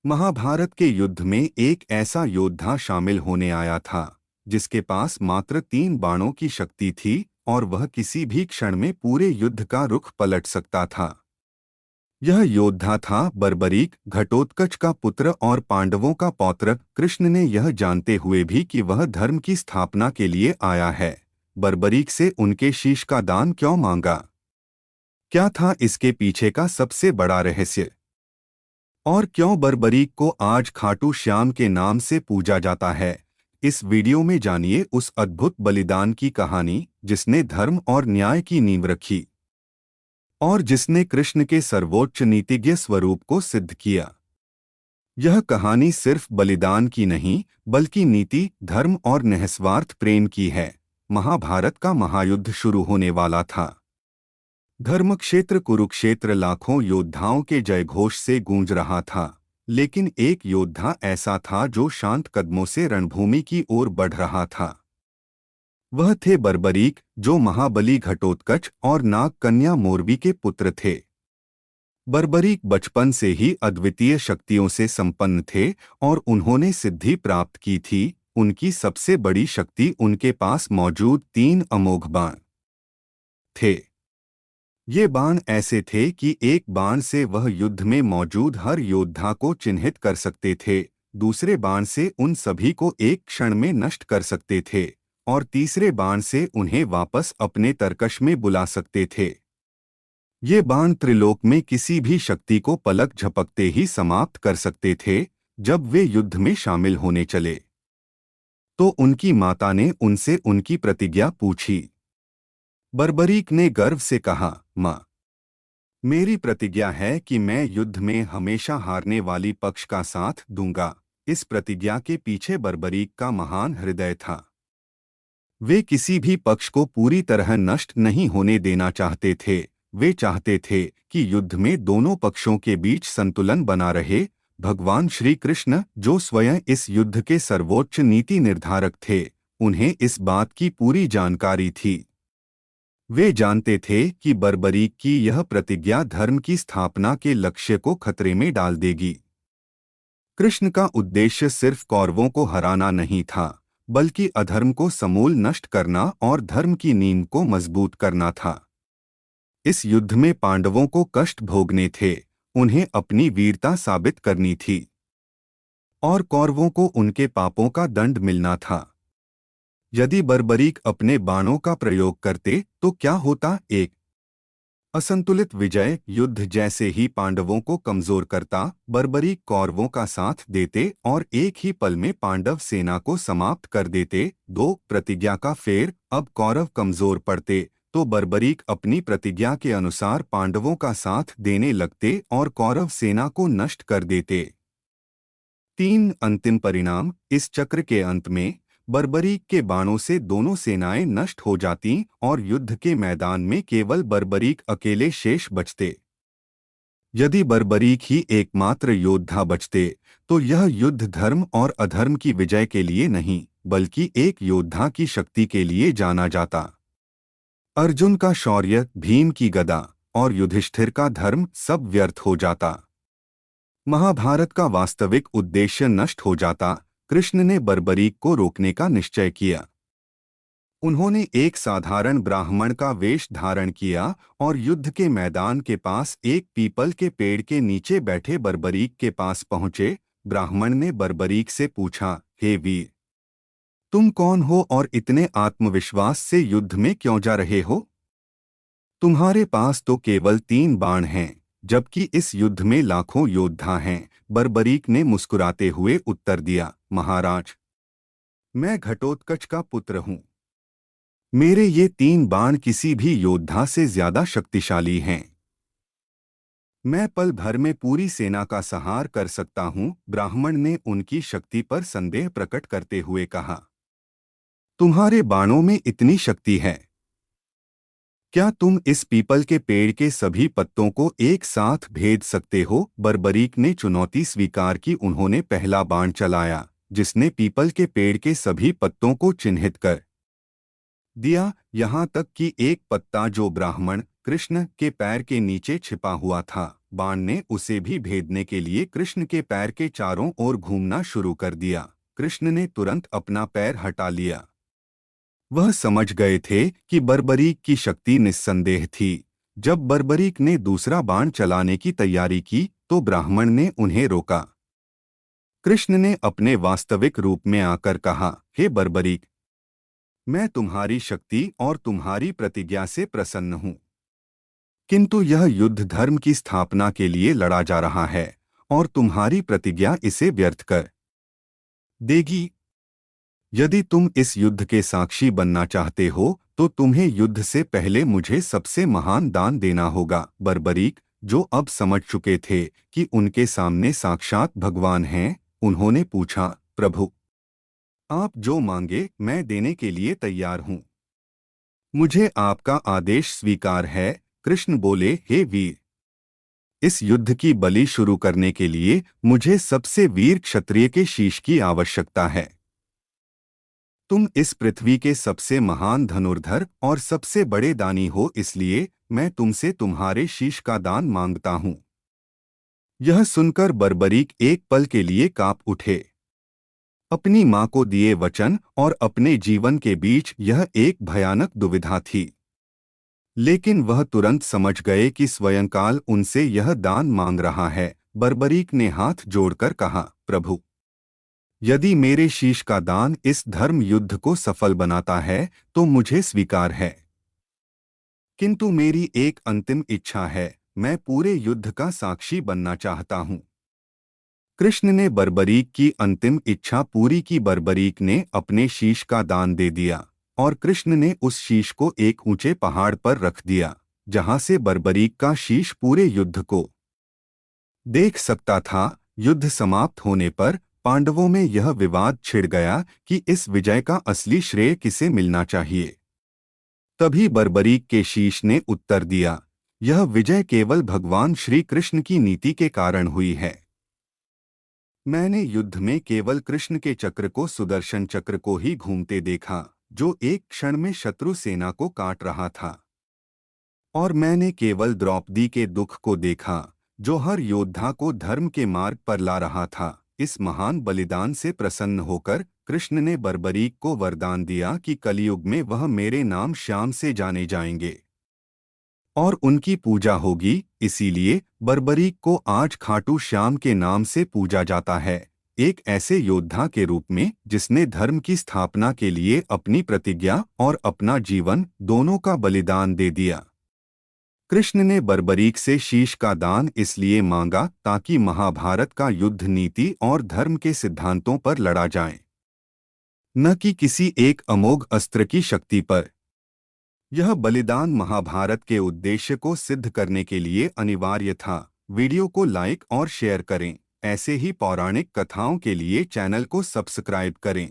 महाभारत के युद्ध में एक ऐसा योद्धा शामिल होने आया था जिसके पास मात्र 3 बाणों की शक्ति थी और वह किसी भी क्षण में पूरे युद्ध का रुख पलट सकता था। यह योद्धा था बर्बरीक, घटोत्कच का पुत्र और पांडवों का पौत्र। कृष्ण ने यह जानते हुए भी कि वह धर्म की स्थापना के लिए आया है, बर्बरीक से उनके शीश का दान क्यों मांगा? क्या था इसके पीछे का सबसे बड़ा रहस्य? और क्यों बर्बरीक को आज खाटू श्याम के नाम से पूजा जाता है? इस वीडियो में जानिए उस अद्भुत बलिदान की कहानी जिसने धर्म और न्याय की नींव रखी और जिसने कृष्ण के सर्वोच्च नीतिज्ञ स्वरूप को सिद्ध किया। यह कहानी सिर्फ बलिदान की नहीं, बल्कि नीति, धर्म और निस्वार्थ प्रेम की है। महाभारत का महायुद्ध शुरू होने वाला था। धर्मक्षेत्र कुरुक्षेत्र लाखों योद्धाओं के जयघोष से गूंज रहा था, लेकिन एक योद्धा ऐसा था जो शांत कदमों से रणभूमि की ओर बढ़ रहा था। वह थे बर्बरीक, जो महाबली घटोत्कच और नाग कन्या मोरवी के पुत्र थे। बर्बरीक बचपन से ही अद्वितीय शक्तियों से संपन्न थे और उन्होंने सिद्धि प्राप्त की थी। उनकी सबसे बड़ी शक्ति उनके पास मौजूद 3 अमोघ बाण थे। ये बाण ऐसे थे कि एक बाण से वह युद्ध में मौजूद हर योद्धा को चिन्हित कर सकते थे, दूसरे बाण से उन सभी को एक क्षण में नष्ट कर सकते थे और तीसरे बाण से उन्हें वापस अपने तरकश में बुला सकते थे। ये बाण त्रिलोक में किसी भी शक्ति को पलक झपकते ही समाप्त कर सकते थे। जब वे युद्ध में शामिल होने चले तो उनकी माता ने उनसे उनकी प्रतिज्ञा पूछी। बर्बरीक ने गर्व से कहा, माँ, मेरी प्रतिज्ञा है कि मैं युद्ध में हमेशा हारने वाली पक्ष का साथ दूंगा। इस प्रतिज्ञा के पीछे बर्बरीक का महान हृदय था। वे किसी भी पक्ष को पूरी तरह नष्ट नहीं होने देना चाहते थे। वे चाहते थे कि युद्ध में दोनों पक्षों के बीच संतुलन बना रहे। भगवान श्री कृष्ण, जो स्वयं इस युद्ध के सर्वोच्च नीति निर्धारक थे, उन्हें इस बात की पूरी जानकारी थी। वे जानते थे कि बर्बरीक की यह प्रतिज्ञा धर्म की स्थापना के लक्ष्य को खतरे में डाल देगी। कृष्ण का उद्देश्य सिर्फ कौरवों को हराना नहीं था, बल्कि अधर्म को समूल नष्ट करना और धर्म की नींव को मजबूत करना था। इस युद्ध में पांडवों को कष्ट भोगने थे, उन्हें अपनी वीरता साबित करनी थी और कौरवों को उनके पापों का दंड मिलना था। यदि बर्बरीक अपने बाणों का प्रयोग करते तो क्या होता? एक असंतुलित विजय। युद्ध जैसे ही पांडवों को कमजोर करता, बर्बरीक कौरवों का साथ देते और एक ही पल में पांडव सेना को समाप्त कर देते। 2 प्रतिज्ञा का फेर। अब कौरव कमजोर पड़ते तो बर्बरीक अपनी प्रतिज्ञा के अनुसार पांडवों का साथ देने लगते और कौरव सेना को नष्ट कर देते। 3 अंतिम परिणाम। इस चक्र के अंत में बर्बरीक के बाणों से दोनों सेनाएं नष्ट हो जातीं और युद्ध के मैदान में केवल बर्बरीक अकेले शेष बचते। यदि बर्बरीक ही एकमात्र योद्धा बचते तो यह युद्ध धर्म और अधर्म की विजय के लिए नहीं, बल्कि एक योद्धा की शक्ति के लिए जाना जाता। अर्जुन का शौर्य, भीम की गदा और युधिष्ठिर का धर्म सब व्यर्थ हो जाता। महाभारत का वास्तविक उद्देश्य नष्ट हो जाता। कृष्ण ने बर्बरीक को रोकने का निश्चय किया। उन्होंने एक साधारण ब्राह्मण का वेश धारण किया और युद्ध के मैदान के पास एक पीपल के पेड़ के नीचे बैठे बर्बरीक के पास पहुंचे। ब्राह्मण ने बर्बरीक से पूछा, हे वीर, तुम कौन हो और इतने आत्मविश्वास से युद्ध में क्यों जा रहे हो? तुम्हारे पास तो केवल 3 बाण हैं, जबकि इस युद्ध में लाखों योद्धा हैं। बर्बरीक ने मुस्कुराते हुए उत्तर दिया, महाराज, मैं घटोत्कच का पुत्र हूँ। मेरे ये 3 बाण किसी भी योद्धा से ज्यादा शक्तिशाली हैं। मैं पल भर में पूरी सेना का संहार कर सकता हूँ। ब्राह्मण ने उनकी शक्ति पर संदेह प्रकट करते हुए कहा, तुम्हारे बाणों में इतनी शक्ति है? क्या तुम इस पीपल के पेड़ के सभी पत्तों को एक साथ भेद सकते हो? बर्बरीक ने चुनौती स्वीकार की। उन्होंने पहला बाण चलाया, जिसने पीपल के पेड़ के सभी पत्तों को चिन्हित कर दिया, यहाँ तक कि एक पत्ता जो ब्राह्मण कृष्ण के पैर के नीचे छिपा हुआ था। बाण ने उसे भी भेदने के लिए कृष्ण के पैर के चारों ओर घूमना शुरू कर दिया। कृष्ण ने तुरंत अपना पैर हटा लिया। वह समझ गए थे कि बर्बरीक की शक्ति निस्संदेह थी। जब बर्बरीक ने दूसरा बाण चलाने की तैयारी की तो ब्राह्मण ने उन्हें रोका। कृष्ण ने अपने वास्तविक रूप में आकर कहा, हे बर्बरीक, मैं तुम्हारी शक्ति और तुम्हारी प्रतिज्ञा से प्रसन्न हूँ, किंतु यह युद्ध धर्म की स्थापना के लिए लड़ा जा रहा है और तुम्हारी प्रतिज्ञा इसे व्यर्थ कर देगी। यदि तुम इस युद्ध के साक्षी बनना चाहते हो तो तुम्हें युद्ध से पहले मुझे सबसे महान दान देना होगा। बर्बरीक, जो अब समझ चुके थे कि उनके सामने साक्षात भगवान हैं, उन्होंने पूछा, प्रभु, आप जो मांगे मैं देने के लिए तैयार हूँ। मुझे आपका आदेश स्वीकार है। कृष्ण बोले, हे वीर, इस युद्ध की बलि शुरू करने के लिए मुझे सबसे वीर क्षत्रिय के शीश की आवश्यकता है। तुम इस पृथ्वी के सबसे महान धनुर्धर और सबसे बड़े दानी हो, इसलिए मैं तुमसे तुम्हारे शीश का दान मांगता हूँ। यह सुनकर बर्बरीक एक पल के लिए कांप उठे। अपनी मां को दिए वचन और अपने जीवन के बीच यह एक भयानक दुविधा थी। लेकिन वह तुरंत समझ गए कि स्वयंकाल उनसे यह दान मांग रहा है। बर्बरीक ने हाथ जोड़कर कहा, प्रभु, यदि मेरे शीश का दान इस धर्म युद्ध को सफल बनाता है तो मुझे स्वीकार है, किंतु मेरी एक अंतिम इच्छा है, मैं पूरे युद्ध का साक्षी बनना चाहता हूँ। कृष्ण ने बर्बरीक की अंतिम इच्छा पूरी की। बर्बरीक ने अपने शीश का दान दे दिया और कृष्ण ने उस शीश को एक ऊंचे पहाड़ पर रख दिया, जहां से बर्बरीक का शीश पूरे युद्ध को देख सकता था। युद्ध समाप्त होने पर पांडवों में यह विवाद छिड़ गया कि इस विजय का असली श्रेय किसे मिलना चाहिए। तभी बर्बरीक के शीश ने उत्तर दिया, यह विजय केवल भगवान श्री कृष्ण की नीति के कारण हुई है। मैंने युद्ध में केवल कृष्ण के चक्र को, सुदर्शन चक्र को ही घूमते देखा, जो एक क्षण में शत्रु सेना को काट रहा था। और मैंने केवल द्रौपदी के दुख को देखा, जो हर योद्धा को धर्म के मार्ग पर ला रहा था। इस महान बलिदान से प्रसन्न होकर कृष्ण ने बर्बरीक को वरदान दिया कि कलयुग में वह मेरे नाम श्याम से जाने जाएंगे और उनकी पूजा होगी। इसीलिए बर्बरीक को आज खाटू श्याम के नाम से पूजा जाता है, एक ऐसे योद्धा के रूप में जिसने धर्म की स्थापना के लिए अपनी प्रतिज्ञा और अपना जीवन दोनों का बलिदान दे दिया। कृष्ण ने बर्बरीक से शीश का दान इसलिए मांगा ताकि महाभारत का युद्ध नीति और धर्म के सिद्धांतों पर लड़ा जाए, न कि किसी एक अमोघ अस्त्र की शक्ति पर। यह बलिदान महाभारत के उद्देश्य को सिद्ध करने के लिए अनिवार्य था। वीडियो को लाइक और शेयर करें। ऐसे ही पौराणिक कथाओं के लिए चैनल को सब्सक्राइब करें।